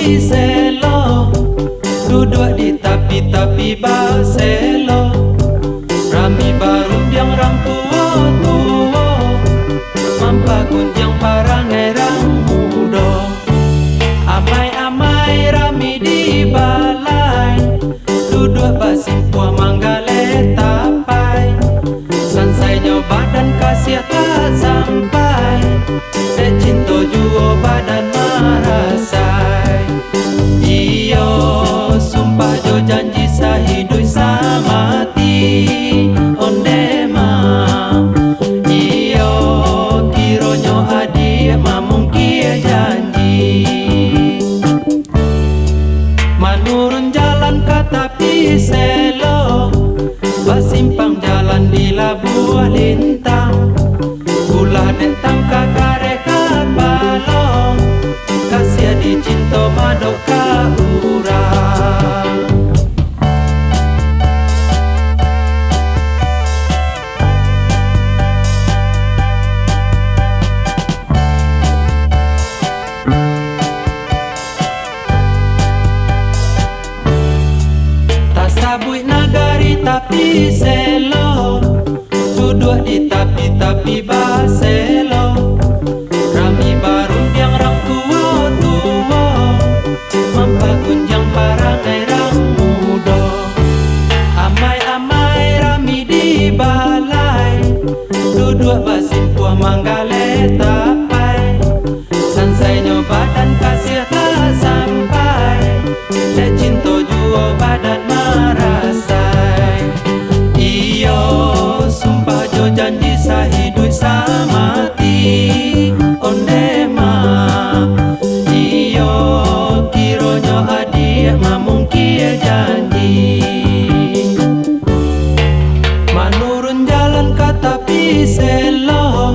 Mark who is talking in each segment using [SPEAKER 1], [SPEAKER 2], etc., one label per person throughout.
[SPEAKER 1] tapi selo, duduk di tapi baselo. Rami barundiang rang tua-tua, mampagunjang parangai rang muda. Amai-amai rami di balai, duduk basimpua manggale tapai. Sansainya badan kasih tak sampai, cinta juo badan marasai. Iyo sumpah jo janji sahidui samati ondema. Iyo kironyo adi mamungki janji. Manurun jalan kata piselo, basimpang jalan di Labuah Lintang. Ulah detang kakare kapalo, kasih di cinta madok ka urang. Tasabui nagari tapi selo, duduk di tapi baselo. Rami barundiang rang tua-tua, mampagunjang parangai rang muda. Amai-amai rami di balai, duduk basimpua manggale tapai. Sansainya badan kasih tak sampai, cinta juo badan marasai. Iyo sumpah jo janji sahidui samati ondema. Iyo kironyo adi mamungki janji. Manurun jalan kata piselo,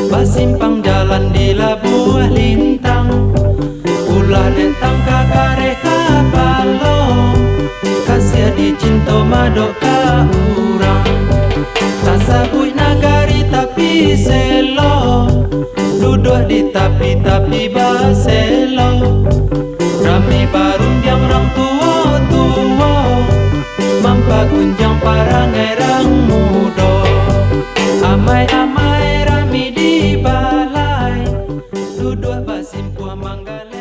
[SPEAKER 1] basimpang jalan di Labuah Lintang. Ulah detang kakare kapalo, kasih di cinta madok ka urang. Tasabui nagari tapi selo, duduk di tapi baselo. Rami barundiang rang tua-tua, mampagunjang parangai rang muda. Amai-amai rami di balai, duduk basimpua manggale.